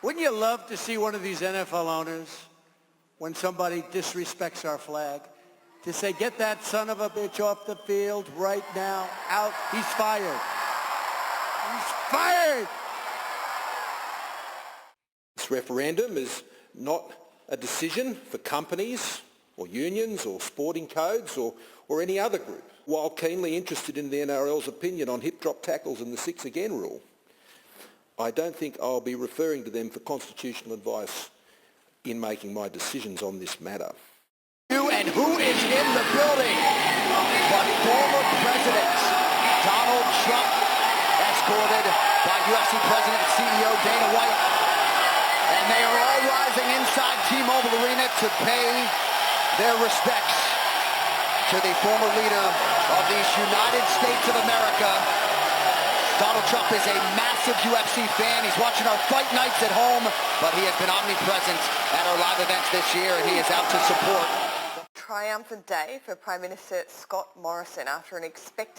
Wouldn't you love to see one of these NFL owners, when somebody disrespects our flag, to say, get that son of a bitch off the field right now, out, he's fired. He's fired! This referendum is not a decision for companies or unions or sporting codes or any other group. While keenly interested in the NRL's opinion on hip drop tackles and the 6 again rule, I don't think I'll be referring to them for constitutional advice in making my decisions on this matter. And who is in the building? But former President Donald Trump, escorted by UFC President and CEO Dana White. And they are all rising inside T-Mobile Arena to pay their respects to the former leader of these United States of America. Donald Trump is a massive UFC fan. He's watching our fight nights at home, but he has been omnipresent at our live events this year, and he is out to support. Triumphant day for Prime Minister Scott Morrison after an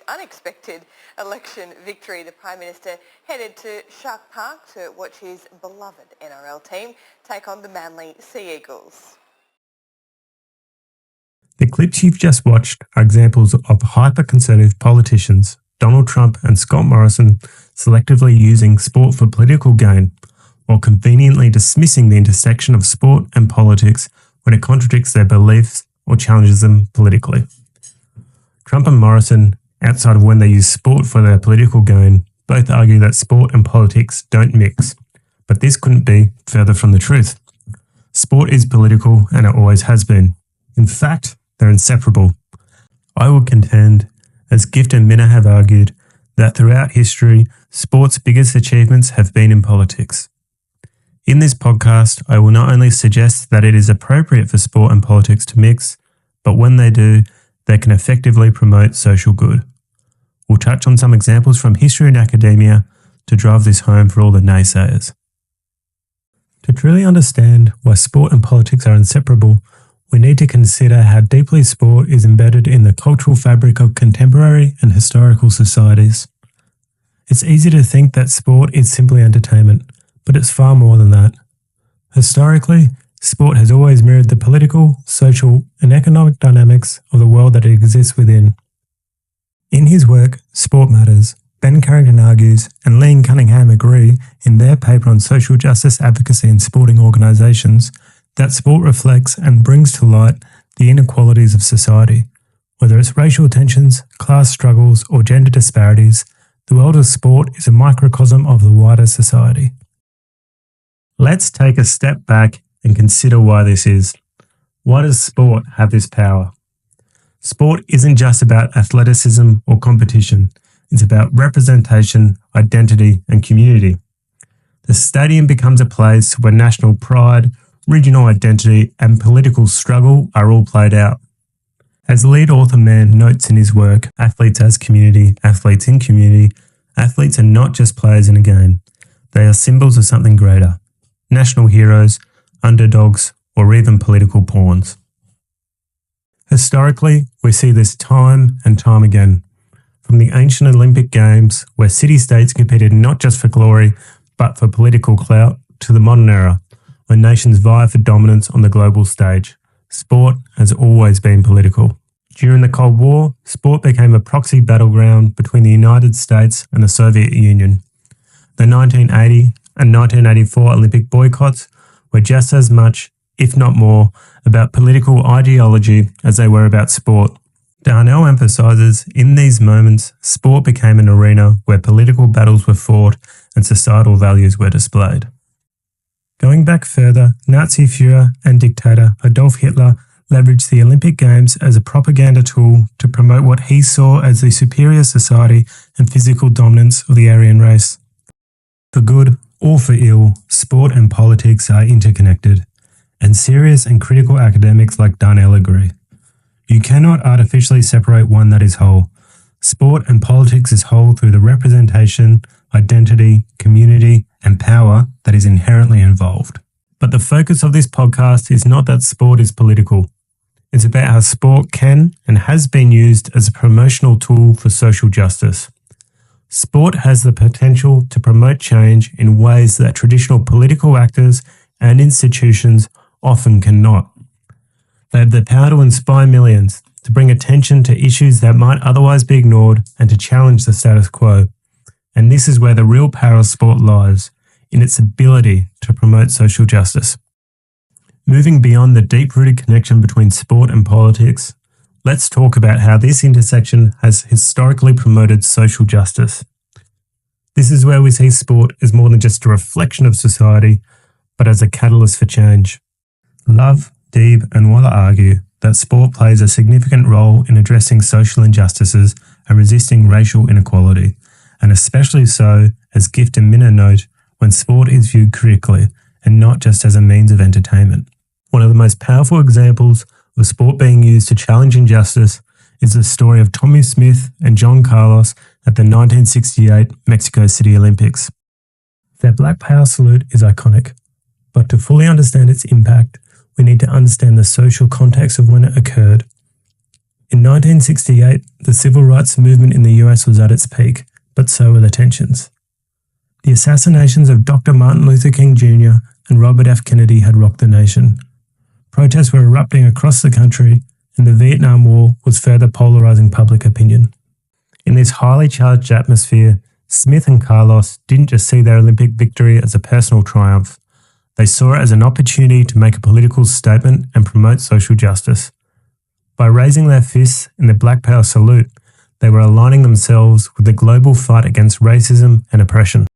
unexpected election victory. The Prime Minister headed to Shark Park to watch his beloved NRL team take on the Manly Sea Eagles. The clips you've just watched are examples of hyper-conservative politicians, Donald Trump and Scott Morrison, selectively using sport for political gain, while conveniently dismissing the intersection of sport and politics when it contradicts their beliefs or challenges them politically. Trump and Morrison, outside of when they use sport for their political gain, both argue that sport and politics don't mix, but this couldn't be further from the truth. Sport is political and it always has been. In fact, they're inseparable. I would contend, as Gift and Minna have argued, that throughout history, sport's biggest achievements have been in politics. In this podcast, I will not only suggest that it is appropriate for sport and politics to mix, but when they do, they can effectively promote social good. We'll touch on some examples from history and academia to drive this home for all the naysayers. To truly understand why sport and politics are inseparable, we need to consider how deeply sport is embedded in the cultural fabric of contemporary and historical societies. It's easy to think that sport is simply entertainment, but it's far more than that. Historically, sport has always mirrored the political, social, and economic dynamics of the world that it exists within. In his work, Sport Matters, Ben Carrington argues, and Lean Cunningham agree in their paper on social justice advocacy in sporting organisations, that sport reflects and brings to light the inequalities of society. Whether it's racial tensions, class struggles, or gender disparities, the world of sport is a microcosm of the wider society. Let's take a step back and consider why this is. Why does sport have this power? Sport isn't just about athleticism or competition. It's about representation, identity, and community. The stadium becomes a place where national pride, regional identity, and political struggle are all played out. As lead author Mann notes in his work, Athletes as Community, Athletes in Community, athletes are not just players in a game. They are symbols of something greater. National heroes, underdogs, or even political pawns. Historically, we see this time and time again. From the ancient Olympic Games, where city-states competed not just for glory, but for political clout, to the modern era, when nations vie for dominance on the global stage, sport has always been political. During the Cold War, sport became a proxy battleground between the United States and the Soviet Union. The 1980 and 1984 Olympic boycotts were just as much, if not more, about political ideology as they were about sport. Darnell emphasises, in these moments, sport became an arena where political battles were fought and societal values were displayed. Going back further, Nazi Führer and dictator Adolf Hitler leveraged the Olympic Games as a propaganda tool to promote what he saw as the superior society and physical dominance of the Aryan race. For good or for ill, sport and politics are interconnected, and serious and critical academics like Darnell agree. You cannot artificially separate one that is whole. Sport and politics is whole through the representation, identity, community, and power that is inherently involved. But the focus of this podcast is not that sport is political. It's about how sport can and has been used as a promotional tool for social justice. Sport has the potential to promote change in ways that traditional political actors and institutions often cannot. They have the power to inspire millions, to bring attention to issues that might otherwise be ignored, and to challenge the status quo. And this is where the real power of sport lies, in its ability to promote social justice. Moving beyond the deep-rooted connection between sport and politics, let's talk about how this intersection has historically promoted social justice. This is where we see sport as more than just a reflection of society, but as a catalyst for change. Love, Deeb and Waller argue that sport plays a significant role in addressing social injustices and resisting racial inequality, and especially so, as Gift and Minna note, when sport is viewed critically and not just as a means of entertainment. One of the most powerful examples of sport being used to challenge injustice is the story of Tommy Smith and John Carlos at the 1968 Mexico City Olympics. Their Black Power salute is iconic, but to fully understand its impact, we need to understand the social context of when it occurred. In 1968, the civil rights movement in the US was at its peak, but so were the tensions. The assassinations of Dr. Martin Luther King Jr. and Robert F. Kennedy had rocked the nation. Protests were erupting across the country, and the Vietnam War was further polarizing public opinion. In this highly charged atmosphere, Smith and Carlos didn't just see their Olympic victory as a personal triumph. They saw it as an opportunity to make a political statement and promote social justice. By raising their fists in the Black Power salute, they were aligning themselves with the global fight against racism and oppression.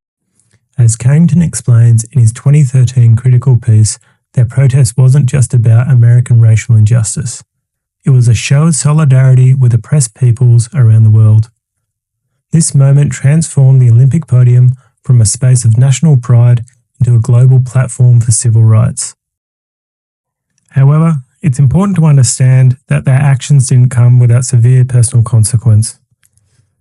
As Carrington explains in his 2013 critical piece, their protest wasn't just about American racial injustice. It was a show of solidarity with oppressed peoples around the world. This moment transformed the Olympic podium from a space of national pride into a global platform for civil rights. However, it's important to understand that their actions didn't come without severe personal consequence.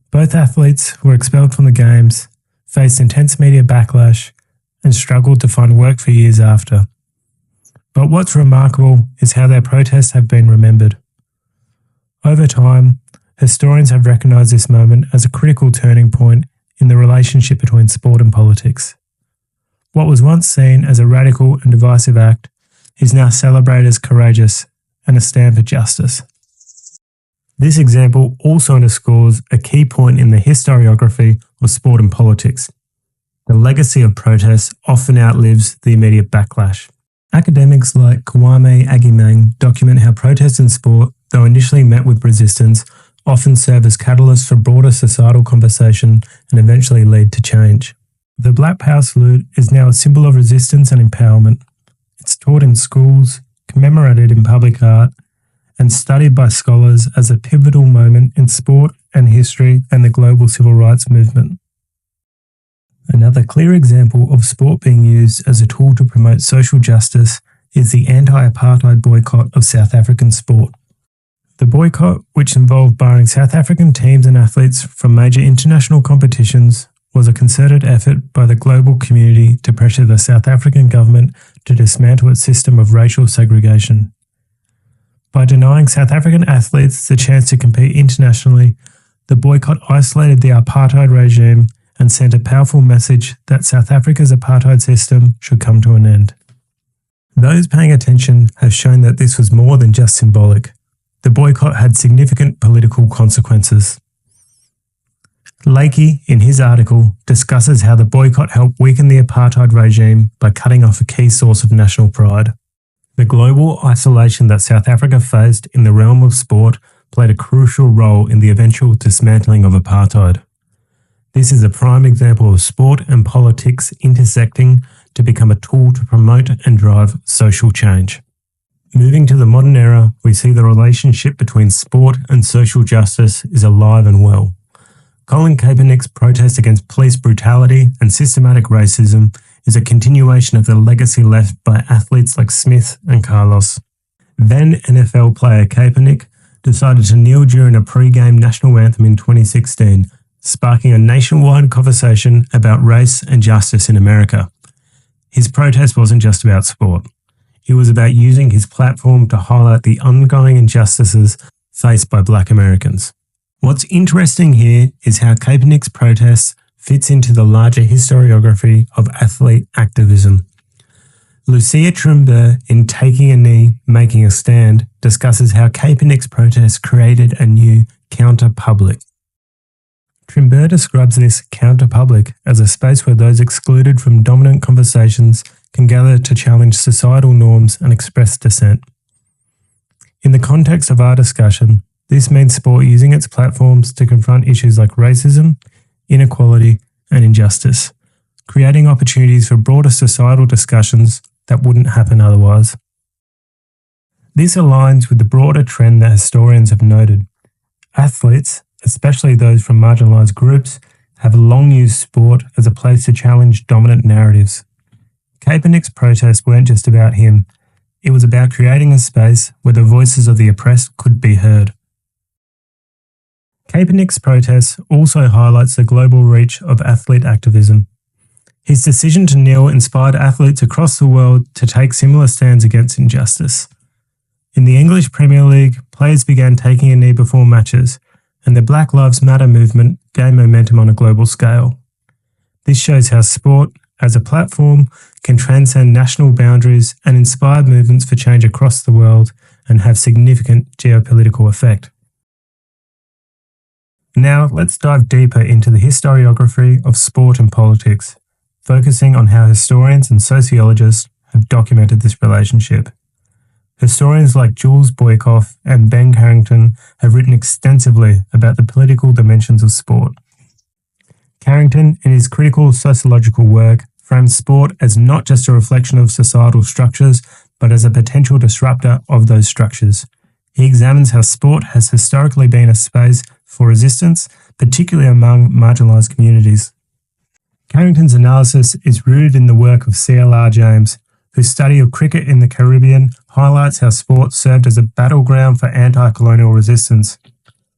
Both athletes were expelled from the Games, faced intense media backlash, and struggled to find work for years after. But what's remarkable is how their protests have been remembered. Over time, historians have recognised this moment as a critical turning point in the relationship between sport and politics. What was once seen as a radical and divisive act is now celebrated as courageous and a stand for justice. This example also underscores a key point in the historiography of sport and politics. The legacy of protests often outlives the immediate backlash. Academics like Kwame Agimang document how protests in sport, though initially met with resistance, often serve as catalysts for broader societal conversation and eventually lead to change. The Black Power salute is now a symbol of resistance and empowerment. It's taught in schools, commemorated in public art, and studied by scholars as a pivotal moment in sport and history and the global civil rights movement. Another clear example of sport being used as a tool to promote social justice is the anti-apartheid boycott of South African sport. The boycott, which involved barring South African teams and athletes from major international competitions, was a concerted effort by the global community to pressure the South African government to dismantle its system of racial segregation. By denying South African athletes the chance to compete internationally, the boycott isolated the apartheid regime and sent a powerful message that South Africa's apartheid system should come to an end. Those paying attention have shown that this was more than just symbolic. The boycott had significant political consequences. Lakey, in his article, discusses how the boycott helped weaken the apartheid regime by cutting off a key source of national pride. The global isolation that South Africa faced in the realm of sport played a crucial role in the eventual dismantling of apartheid. This is a prime example of sport and politics intersecting to become a tool to promote and drive social change. Moving to the modern era, we see the relationship between sport and social justice is alive and well. Colin Kaepernick's protest against police brutality and systematic racism is a continuation of the legacy left by athletes like Smith and Carlos. Then NFL player Kaepernick decided to kneel during a pre-game national anthem in 2016, sparking a nationwide conversation about race and justice in America. His protest wasn't just about sport. It was about using his platform to highlight the ongoing injustices faced by Black Americans. What's interesting here is how Kaepernick's protest fits into the larger historiography of athlete activism. Lucia Trimber, in Taking a Knee, Making a Stand, discusses how Kaepernick's protest created a new counter-public. Trimber describes this counter-public as a space where those excluded from dominant conversations can gather to challenge societal norms and express dissent. In the context of our discussion, this means sport using its platforms to confront issues like racism, inequality, and injustice, creating opportunities for broader societal discussions that wouldn't happen otherwise. This aligns with the broader trend that historians have noted. Athletes, especially those from marginalised groups, have long used sport as a place to challenge dominant narratives. Kaepernick's protests weren't just about him, it was about creating a space where the voices of the oppressed could be heard. Kaepernick's protest also highlights the global reach of athlete activism. His decision to kneel inspired athletes across the world to take similar stands against injustice. In the English Premier League, players began taking a knee before matches, and the Black Lives Matter movement gained momentum on a global scale. This shows how sport, as a platform, can transcend national boundaries and inspire movements for change across the world and have significant geopolitical effect. Now, let's dive deeper into the historiography of sport and politics, focusing on how historians and sociologists have documented this relationship. Historians like Jules Boykoff and Ben Carrington have written extensively about the political dimensions of sport. Carrington, in his critical sociological work, frames sport as not just a reflection of societal structures, but as a potential disruptor of those structures. He examines how sport has historically been a space for resistance, particularly among marginalised communities. Carrington's analysis is rooted in the work of C.L.R. James, whose study of cricket in the Caribbean highlights how sport served as a battleground for anti-colonial resistance.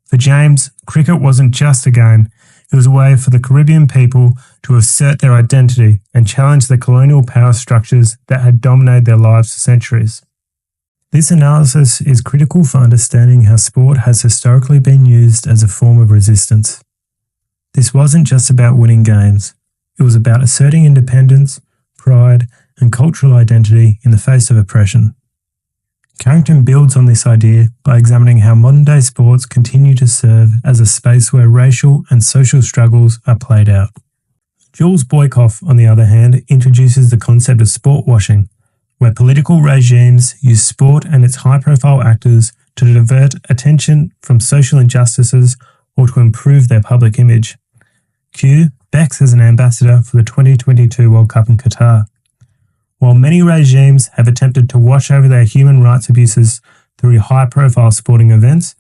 For James, cricket wasn't just a game, it was a way for the Caribbean people to assert their identity and challenge the colonial power structures that had dominated their lives for centuries. This analysis is critical for understanding how sport has historically been used as a form of resistance. This wasn't just about winning games. It was about asserting independence, pride, and cultural identity in the face of oppression. Carrington builds on this idea by examining how modern-day sports continue to serve as a space where racial and social struggles are played out. Jules Boykoff, on the other hand, introduces the concept of sport washing, where political regimes use sport and its high-profile actors to divert attention from social injustices or to improve their public image. Q backs as an ambassador for the 2022 World Cup in Qatar. While many regimes have attempted to wash over their human rights abuses through high-profile sporting events,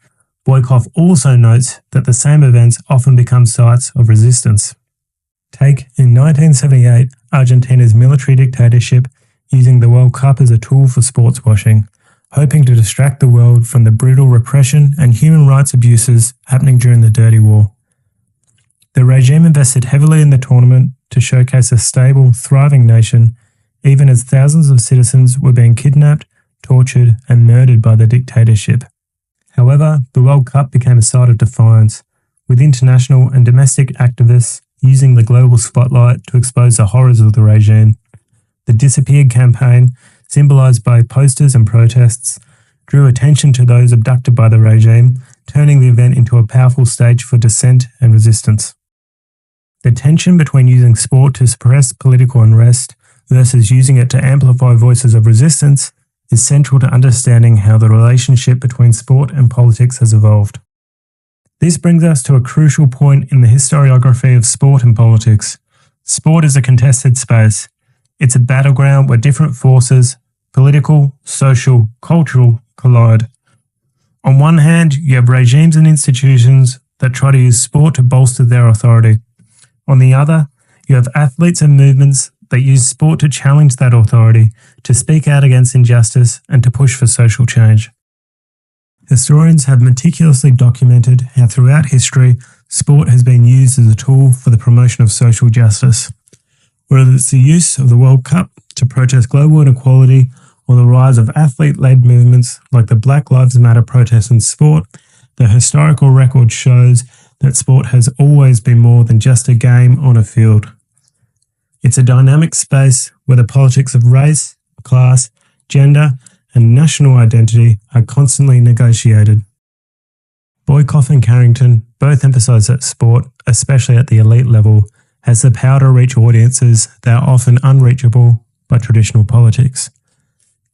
Boykoff also notes that the same events often become sites of resistance. Take, in 1978, Argentina's military dictatorship using the World Cup as a tool for sports washing, hoping to distract the world from the brutal repression and human rights abuses happening during the Dirty War. The regime invested heavily in the tournament to showcase a stable, thriving nation, even as thousands of citizens were being kidnapped, tortured, and murdered by the dictatorship. However, the World Cup became a site of defiance, with international and domestic activists using the global spotlight to expose the horrors of the regime. The Disappeared campaign, symbolised by posters and protests, drew attention to those abducted by the regime, turning the event into a powerful stage for dissent and resistance. The tension between using sport to suppress political unrest versus using it to amplify voices of resistance is central to understanding how the relationship between sport and politics has evolved. This brings us to a crucial point in the historiography of sport and politics. Sport is a contested space. It's a battleground where different forces, political, social, cultural, collide. On one hand, you have regimes and institutions that try to use sport to bolster their authority. On the other, you have athletes and movements that use sport to challenge that authority, to speak out against injustice, and to push for social change. Historians have meticulously documented how throughout history, sport has been used as a tool for the promotion of social justice. Whether it's the use of the World Cup to protest global inequality or the rise of athlete-led movements like the Black Lives Matter protests in sport, the historical record shows that sport has always been more than just a game on a field. It's a dynamic space where the politics of race, class, gender, and national identity are constantly negotiated. Boykoff and Carrington both emphasise that sport, especially at the elite level, has the power to reach audiences that are often unreachable by traditional politics.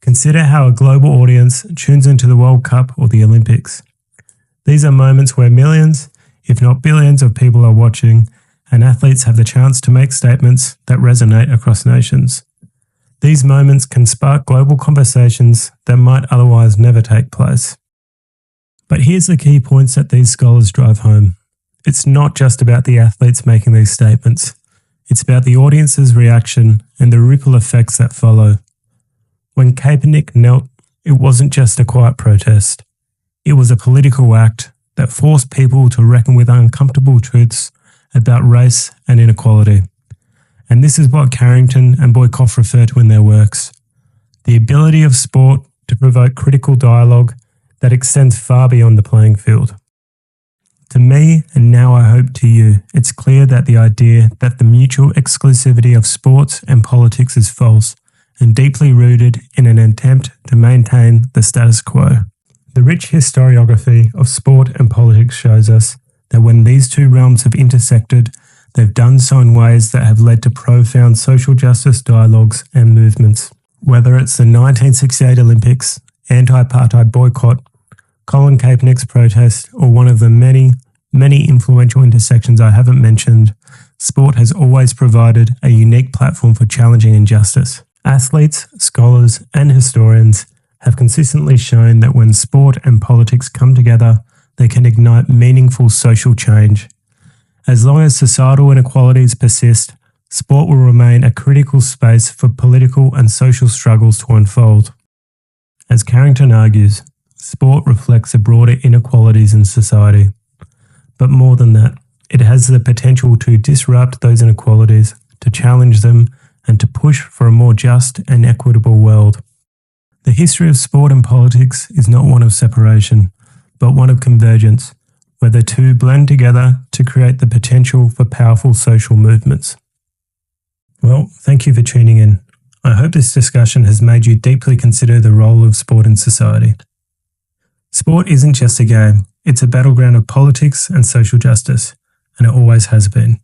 Consider how a global audience tunes into the World Cup or the Olympics. These are moments where millions, if not billions, of people are watching, and athletes have the chance to make statements that resonate across nations. These moments can spark global conversations that might otherwise never take place. But here's the key points that these scholars drive home. It's not just about the athletes making these statements. It's about the audience's reaction and the ripple effects that follow. When Kaepernick knelt, it wasn't just a quiet protest. It was a political act that forced people to reckon with uncomfortable truths about race and inequality. And this is what Carrington and Boykoff refer to in their works: the ability of sport to provoke critical dialogue that extends far beyond the playing field. To me, and now I hope to you, it's clear that the idea that the mutual exclusivity of sports and politics is false and deeply rooted in an attempt to maintain the status quo. The rich historiography of sport and politics shows us that when these two realms have intersected, they've done so in ways that have led to profound social justice dialogues and movements. Whether it's the 1968 Olympics, anti-apartheid boycott, Colin Kaepernick's protest, or one of the many, many influential intersections I haven't mentioned, sport has always provided a unique platform for challenging injustice. Athletes, scholars, and historians have consistently shown that when sport and politics come together, they can ignite meaningful social change. As long as societal inequalities persist, sport will remain a critical space for political and social struggles to unfold. As Carrington argues, sport reflects the broader inequalities in society. But more than that, it has the potential to disrupt those inequalities, to challenge them, and to push for a more just and equitable world. The history of sport and politics is not one of separation, but one of convergence, where the two blend together to create the potential for powerful social movements. Well, thank you for tuning in. I hope this discussion has made you deeply consider the role of sport in society. Sport isn't just a game, it's a battleground of politics and social justice, and it always has been.